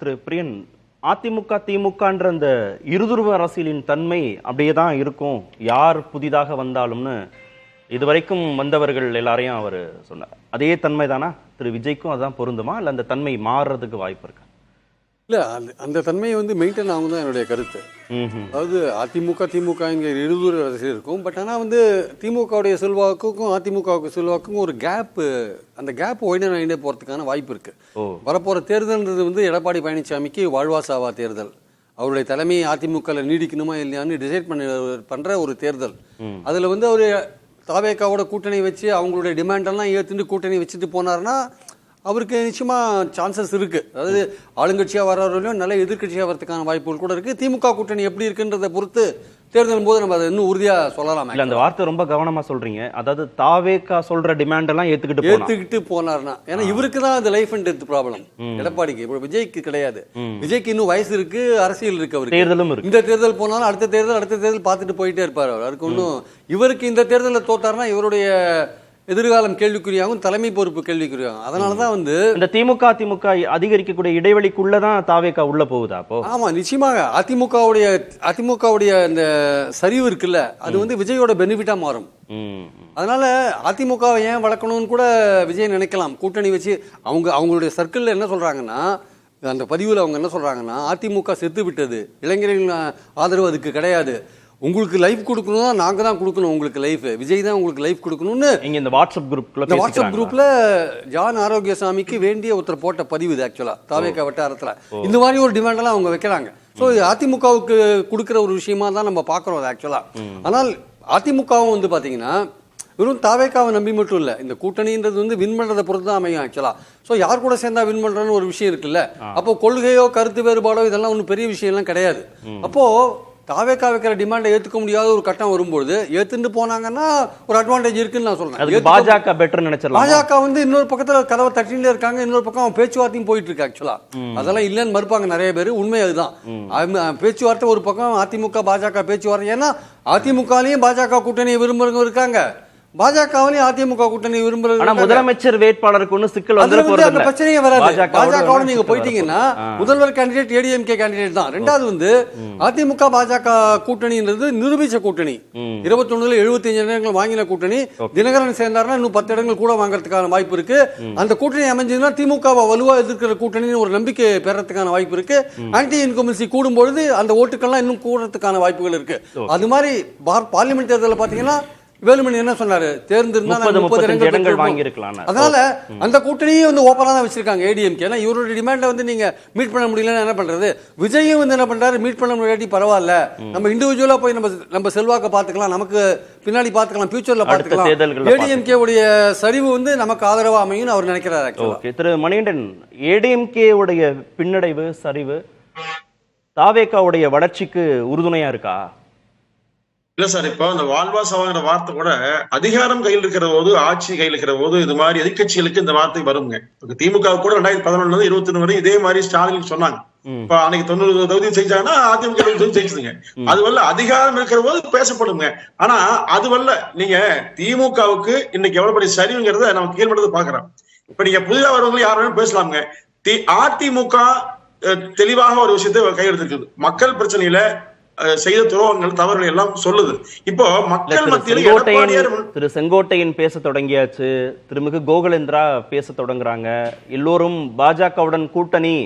திரு பிரியன், அதிமுக திமுகன்ற அந்த இருதுருவ அரசியலின் தன்மை அப்படியே தான் இருக்கும் யார் புதிதாக வந்தாலும்னு இதுவரைக்கும் வந்தவர்கள் எல்லாரையும் அவர் சொன்னார். அதே தன்மை தானா திரு விஜய்க்கும் அதுதான் பொருந்துமா, இல்லை அந்த தன்மை மாறுறதுக்கு வாய்ப்பு இருக்கா? இல்லை, அந்த தன்மையை மெயின்டைன் ஆகும் தான் என்னுடைய கருத்து. அதாவது அதிமுக திமுக இங்கே இருதூர அரசியல் இருக்கும். பட் ஆனால் திமுகவுடைய செல்வாக்குக்கும் அதிமுகவுக்கு செல்வாக்குக்கும் ஒரு கேப்பு, அந்த கேப் ஒயினே போகிறதுக்கான வாய்ப்பு இருக்குது. வரப்போகிற தேர்தல்ன்றது எடப்பாடி பழனிசாமிக்கு வாழ்வாசாவா தேர்தல். அவருடைய தலைமை அதிமுகவில் நீடிக்கணுமா இல்லையான்னு டிசைட் பண்ணுற ஒரு தேர்தல். அதில் அவர் தாவேக்காவோட கூட்டணி வச்சு அவங்களுடைய டிமாண்டெல்லாம் ஏற்றுட்டு கூட்டணி வச்சுட்டு போனார்னா அவருக்கு நிச்சயமாக சான்சஸ் இருக்குது. அதாவது ஆளுங்கட்சியாக வர்றவர்களையும் நல்ல எதிர்கட்சியாக வரதுக்கான வாய்ப்புகள் கூட இருக்குது. திமுக கூட்டணி எப்படி இருக்குன்றதை பொறுத்து தேர்தல் போது நம்ம அதை இன்னும் உறுதியாக சொல்லலாம். இல்லை, அந்த வார்த்தை ரொம்ப கவனமாக சொல்கிறீங்க. அதாவது தாவேக்கா சொல்கிற டிமாண்டெல்லாம் ஏற்றுக்கிட்டு போனார்னா, ஏன்னா இவருக்கு தான் அந்த லைஃப் அண்ட் டெத் ப்ராப்ளம். எடப்பாடிக்கு, இப்போ விஜய்க்கு கிடையாது. விஜய்க்கு இன்னும் வயசு இருக்கு, அரசியல் இருக்கு, அவருக்கு தேர்தலும் இருக்கு. இந்த தேர்தல் போனாலும் அடுத்த தேர்தல் பார்த்துட்டு போயிட்டே இருப்பார் அவர். அதுக்கு ஒன்றும் இவருக்கு இந்த தேர்தலில் தோத்தாருன்னா இவருடைய எதிர்காலம் கேள்விக்குறியாகும், தலைமை பொறுப்பு கேள்விக்குறியாகும். அதனாலதான் இந்த திமுக அதிகரிக்கக்கூடிய இடைவெளிக்குள்ளதான் தாவேக்கா உள்ள போகுதா? அப்போ ஆமா, நிச்சயமாக அதிமுகவுடைய இந்த சரிவு இருக்குல்ல, அது விஜயோட பெனிஃபிட்டா மாறும். அதனால அதிமுகவை ஏன் வளர்க்கணும்னு கூட விஜய் நினைக்கலாம். கூட்டணி வச்சு அவங்களுடைய சர்க்கிள்ல என்ன சொல்றாங்கன்னா, அந்த பதிவுல அவங்க என்ன சொல்றாங்கன்னா, அதிமுக செத்து விட்டது, இளைஞர்களின் ஆதரவு அதுக்கு கிடையாது, உங்களுக்கு லைஃப் கொடுக்கணும்னா நாங்க தான் கொடுக்கணும், உங்களுக்கு லைஃப் விஜய் தான் உங்களுக்கு லைஃப் கொடுக்கணும்னு இந்த வாட்ஸ்அப் குரூப்ல ஜான் ஆரோக்கியசாமிக்கு வேண்டிய ஒருத்தர் போட்ட பதிவு இது. ஆக்சுவலா தாவேக்கா வட்டாரத்துல இந்த மாதிரி ஒரு டிமாண்ட் எல்லாம் அவங்க வைக்கிறாங்க. ஸோ அதிமுகவுக்கு கொடுக்குற ஒரு விஷயமா தான் நம்ம பாக்குறோம் அது ஆக்சுவலா. ஆனால் அதிமுகவும் பாத்தீங்கன்னா வெறும் தாவேக்காவை நம்பி மட்டும் இல்லை, இந்த கூட்டணின்றது வின் பண்றதை பொறுத்து தான் அமையும் ஆக்சுவலா. ஸோ யார் கூட சேர்ந்தா வின் பண்றன்னு ஒரு விஷயம் இருக்குல்ல. அப்போ கொள்கையோ கருத்து வேறுபாடோ இதெல்லாம் ஒன்றும் பெரிய விஷயம் எல்லாம் கிடையாது. அப்போ தாவேக்கா வைக்கிற டிமாண்டை ஏற்றுக்க முடியாத ஒரு கட்டம் வரும்போது ஏத்துட்டு போனாங்கன்னா ஒரு அட்வான்டேஜ் இருக்குன்னு நான் சொல்றேன். பாஜக பெட்டர் நினைச்சிடலாம். பாஜக இன்னொரு பக்கத்துல கதவை தட்டிலே இருக்காங்க, இன்னொரு பக்கம் பேச்சுவார்த்தையும் போயிட்டு இருக்கு ஆக்சுவலா. அதெல்லாம் இல்லைன்னு மறுப்பாங்க நிறைய பேர், உண்மை அதுதான். பேச்சுவார்த்தை ஒரு பக்கம், அதிமுக பாஜக பேச்சுவார்த்தை. ஏன்னா அதிமுகலையும் பாஜக கூட்டணியை விரும்புறவங்க இருக்காங்க, பாஜகவிலையும் அதிமுக கூட்டணி விரும்புறது. முதலமைச்சர் வேட்பாளருக்கு ஒன்றும் சிக்கல் வந்து அந்த பிரச்சனையே வராது. பாஜகவோட நீங்க போயிட்டீங்கன்னா முதல்வர் கேண்டிடேட் ஏடிஎம்கே கேண்டிடேட் தான். ரெண்டாவது அதிமுக பாஜக கூட்டணின்றது நிரூபிச்ச கூட்டணி. 21 75 இடங்கள் வாங்கின கூட்டணி. தினகரன் சேர்ந்தாருன்னா இன்னும் 10 இடங்கள் கூட வாங்குறதுக்கான வாய்ப்பு இருக்கு. அந்த கூட்டணி அமைஞ்சதுன்னா திமுக வலுவா எதிர்க்கிற கூட்டணின்னு ஒரு நம்பிக்கை பெறறதுக்கான வாய்ப்பு இருக்கு. ஆன்டி இன்கம்பன்சி கூடும்பொழுது அந்த ஓட்டுக்கள்லாம் இன்னும் கூடுறதுக்கான வாய்ப்புகள் இருக்கு. அது மாதிரி பார்லிமெண்ட் தேர்தலில் பாத்தீங்கன்னா வேலுமணி என்ன சொன்னாரு, தேர்ந்திருந்தா 30 இடங்கள் வாங்கியிருக்கலாம். அதனால அந்த கூட்டணியே ஓப்பனா தான் வச்சிருக்காங்க ஏடிஎம்கே. ஏன்னா இவருடைய டிமாண்டை நீங்க மீட் பண்ண முடியலன்னா என்ன பண்றது? விஜயும் என்ன பண்றாரு, மீட் பண்ண முடியாட்டி பரவாயில்ல, நம்ம இண்டிவிஜுவலா போய் நம்ம செல்வாக்க பாத்துக்கலாம், நமக்கு பின்னாடி பாத்துக்கலாம், ஃபியூச்சர்ல பாத்துக்கலாம். ஏடிஎம்கே உடைய சரிவு நமக்கு ஆதரவா அமையும் அவர் நினைக்கிறாரு. திரு மணிகண்டன், ஏடிஎம்கே உடைய பின்னடைவு சரிவு தாவேக்காவுடைய வளர்ச்சிக்கு உறுதுணையா இருக்கா? இல்ல சார், இப்போ அந்த வாழ்வாசாவாங்கிற வார்த்தை கூட அதிகாரம் கையில் இருக்கிற போது, ஆட்சி கையில் இருக்கிற போது இது மாதிரி எதிர்கட்சிகளுக்கு இந்த வார்த்தை வருங்க. திமுக கூட 2011 21 வரை இதே மாதிரி ஸ்டாலின் சொன்னாங்க. இப்ப அன்னைக்கு 90 தொகுதி செஞ்சாங்கன்னா அதிமுக ஜெயிச்சுதுங்க. அதுவல்ல அதிகாரம் இருக்கிற போது பேசப்படுங்க. ஆனா அதுவல்ல நீங்க திமுகவுக்கு இன்னைக்கு எவ்வளவு பெரிய சரிவுங்கிறத நம்ம கீழ்படுத்த பாக்குறோம். இப்ப நீங்க புதிதாக வரவங்க யாரும் பேசலாமுங்க. அதிமுக தெளிவாக ஒரு விஷயத்தை கையெடுத்திருக்குது. மக்கள் பிரச்சனையில செய்த துரோகங்கள் தவறுகள் எல்லாம் சொல்லுது. இப்போ மக்கள் மத்தியில் திரு செங்கோட்டையன் பேச தொடங்கியாச்சு, திருமிகு கோகுலேந்திரா பேச தொடங்குறாங்க. எல்லோரும் பாஜகவுடன் கூட்டணி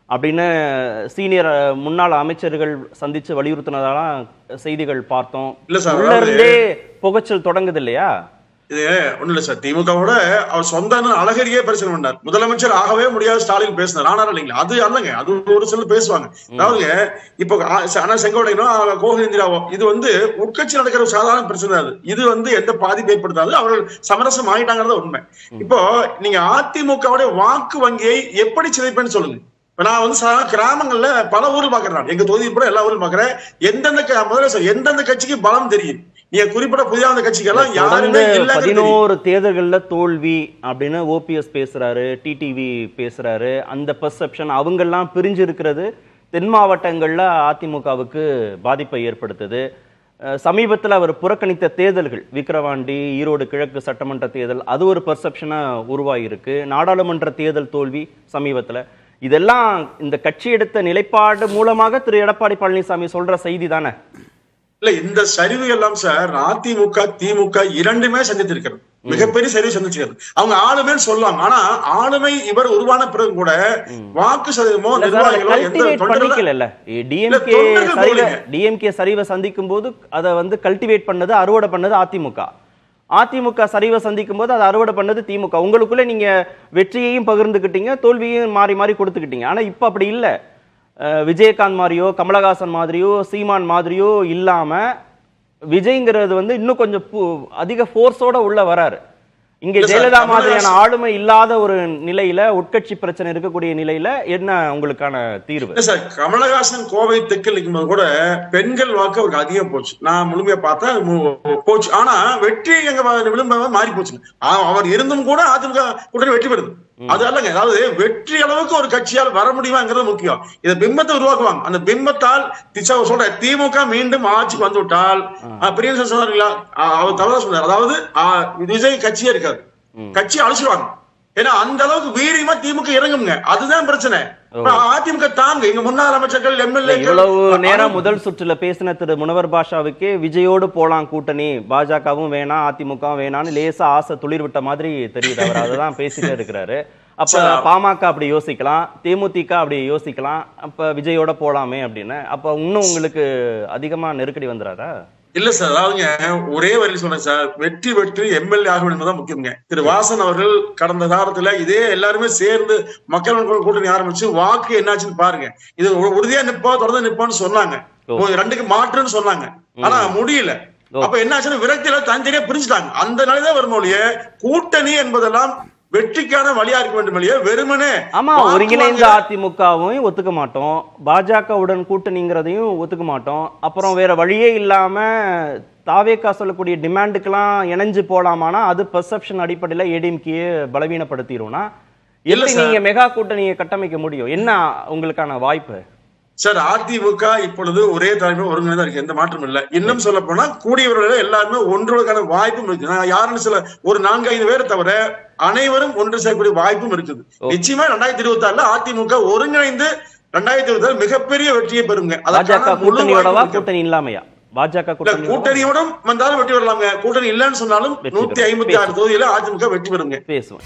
அப்படின்னு சீனியர் முன்னாள் அமைச்சர்கள் சந்திச்சு வலியுறுத்தினதாலாம் செய்திகள் பார்த்தோம். உள்ள இருந்தே புகைச்சல் தொடங்குது இல்லையா? இது ஒண்ணு இல்ல சார், திமுகவோட அவர் சொந்த அழகரியே பிரச்சனை பண்ணார். முதலமைச்சர் ஆகவே முடியாது ஸ்டாலின் பேசினார். ஆனாலும் இல்லைங்களா, அது அல்லங்க, அது ஒரு சில பேசுவாங்க. அதாவது இப்போ செங்கோட்டையனோ கோகுலேந்திராவோ இது உட்கட்சி நடக்கிற ஒரு சாதாரண பிரச்சனை. இது எந்த பாதிப்பு ஏற்படுத்தாது. அவர்கள் சமரசம் ஆகிட்டாங்கிறத உண்மை. இப்போ நீங்க அதிமுகவுடைய வாக்கு வங்கியை எப்படி சிதைப்பேன்னு சொல்லுங்க. இப்ப நான் கிராமங்கள்ல பல ஊர்கள் பாக்குறேன், எங்க தொகுதியில் கூட எல்லா ஊரும் பாக்குறேன். எந்தெந்த கட்சிக்கு பலம் தெரியும், நீங்க குறிப்பிட்ட புதிய கட்சிகள்லாம் யாருமே 11 தேர்தல்கள்ல தோல்வி அப்படின்னு ஓபிஎஸ் பேசுறாரு, டிடிவி பேசுறாரு. அந்த பெர்செப்ஷன் அவங்க எல்லாம் பிரிஞ்சு இருக்கிறது தென் மாவட்டங்கள்ல அதிமுகவுக்கு பாதிப்பை ஏற்படுத்துது. சமீபத்தில் அவர் புறக்கணித்த தேர்தல்கள், விக்கிரவாண்டி, ஈரோடு கிழக்கு சட்டமன்ற தேர்தல், அது ஒரு பெர்செப்ஷனா உருவாகிருக்கு. நாடாளுமன்ற தேர்தல் தோல்வி சமீபத்தில். இதெல்லாம் இந்த கட்சி எடுத்த நிலைப்பாடு மூலமாக திரு எடப்பாடி பழனிசாமி சொல்ற செய்தி தானே? இல்ல, இந்த சரிவு எல்லாம் சார் அதிமுக திமுக இரண்டுமே சந்தித்திருக்கிறது. மிகப்பெரிய சரிவு சந்திச்சிருக்கிறது. அவங்க ஆளுமைன்னு சொல்லுவாங்க. ஆனா ஆளுமை இவர் உருவான பிறகு கூட வாக்கு சதவீதமோ நிர்வாகிகளோ எந்த டிஎம்கே சரிவை சந்திக்கும் போது அதை வந்து கல்டிவேட் பண்ணது, அறுவடை பண்ணது அதிமுக. அதிமுக சரிவை சந்திக்கும் போது அதை அறுவடை பண்ணது திமுக. உங்களுக்குள்ள நீங்க வெற்றியையும் பகிர்ந்துக்கிட்டீங்க, தோல்வியையும் மாறி மாறி கொடுத்துக்கிட்டீங்க. ஆனா இப்ப அப்படி இல்லை. விஜயகாந்த் மாதிரியோ கமலஹாசன் மாதிரியோ சீமான் மாதிரியோ இல்லாம விஜய்ங்கிறது வந்து இன்னும் கொஞ்சம் அதிக ஃபோர்ஸோட உள்ள வராரு. இங்க ஜெயலலிதா மாதிரியான ஆளுமை இல்லாத ஒரு நிலையில, உட்கட்சி பிரச்சனை இருக்கக்கூடிய நிலையில என்ன உங்களுக்கான தீர்வு? சார், கமலஹாசன் கோவை தெற்கில் இருக்கும்போது கூட பெண்கள் வாக்கு அவருக்கு அதிகம் போச்சு. நான் முழுமையா பார்த்தேன் போச்சு. ஆனா வெற்றி எங்க விளம்பரம் மாறி போச்சு. அவர் இருந்தும் கூட அதிமுக கூட்டணி வெற்றி பெறுது. அது அல்லங்க, அதாவது வெற்றி அளவுக்கு ஒரு கட்சியால் வர முடியுமாங்கிறது முக்கியம். இதை பிம்பத்தை உருவாக்குவாங்க. அந்த பிம்பத்தால் சொல்ற திமுக மீண்டும் ஆட்சிக்கு வந்து விட்டால் பிரியன் சொன்னார்களா, அவர் தவறா சொன்னார். அதாவது விஜய் கட்சியே இருக்காது, கட்சி அழிச்சுவாங்க. ஏன்னா அந்த அளவுக்கு வீரியமா திமுக இறங்குங்க. அதுதான் பிரச்சனை. அதிமுக தாங்க எங்க முன்னாள் அமைச்சர்கள் எம்எல்ஏ இவ்வளவு நேரம் முதல் சுற்றுல பேசின திரு முனவர் பாஷாவுக்கே விஜயோடு போலாம் கூட்டணி, பாஜகவும் வேணாம் அதிமுகவும் வேணான்னு லேசா ஆசை துளிர் விட்ட மாதிரி தெரியுது. அவர் அததான் பேசிட்டே இருக்கிறாரு. அப்ப பாமக அப்படி யோசிக்கலாம், தேமுதிக அப்படி யோசிக்கலாம், அப்ப விஜயோட போலாமே அப்படின்னு. அப்ப இன்னும் உங்களுக்கு அதிகமா நெருக்கடி வந்துடாதா? இல்ல சார், அதாவதுங்க ஒரே வரையில் சொன்னேன் சார், வெற்றி பெற்று எம்எல்ஏ ஆக வேண்டும் தான் முக்கியங்க. திரு வாசன் அவர்கள் கடந்த காலத்துல இதே எல்லாருமே சேர்ந்து மக்கள் கூட்டணி ஆரம்பிச்சு வாக்கு என்னாச்சுன்னு பாருங்க. இது உறுதியா நிப்போம், தொடர்ந்து நிப்போம்னு சொன்னாங்க, ரெண்டுக்கு மாற்றுன்னு சொன்னாங்க. ஆனா முடியல. அப்ப என்ன ஆச்சுன்னா விரக்தியில தனித்தனியா பிரிஞ்சுட்டாங்க. அந்த நிலைதான் வரும் மொழிய கூட்டணி என்பதெல்லாம் வெற்றிக்கான வழியா இருக்க வேண்டும் இல்லையா, வெறுமனே. ஆமா, ஒருங்கிணைந்த அதிமுகவும் ஒத்துக்க மாட்டோம், பாஜகவுடன் கூட்டணிங்கிறதையும் ஒத்துக்க மாட்டோம். அப்புறம் வேற வழியே இல்லாம தாவேகா சொல்லக்கூடிய டிமாண்டுக்கெல்லாம் இணைஞ்சு போலாமானா அது பெர்செப்ஷன் அடிப்படையில ஏடிஎம்கே பலவீனப்படுத்திடும்னா எப்படி நீங்க மெகா கூட்டணியை கட்டமைக்க முடியும்? என்ன உங்களுக்கான வாய்ப்பு? சார், அதிமுக இப்பொழுது ஒரே தலைமை ஒருங்கிணைந்தா இருக்கு, எந்த மாற்றம் இல்ல. இன்னும் சொல்ல போனா கூடியவர்கள் எல்லாருமே ஒன்றுவதற்கான வாய்ப்பும் இருக்கு. நான் யாருன்னு சில ஒரு 4-5 பேரை தவிர அனைவரும் ஒன்று செய்யக்கூடிய வாய்ப்பும் இருக்குது. நிச்சயமா 2026 அதிமுக ஒருங்கிணைந்து 2026 மிகப்பெரிய வெற்றியை பெறுங்க. கூட்டணி இல்லாமையா? பாஜக கூட்டணியோடும் வந்தாலும் வெற்றி பெறலாங்க. கூட்டணி இல்லைன்னு சொன்னாலும் 156 தொகுதியில அதிமுக வெற்றி பெறுங்க. பேசுவோம்.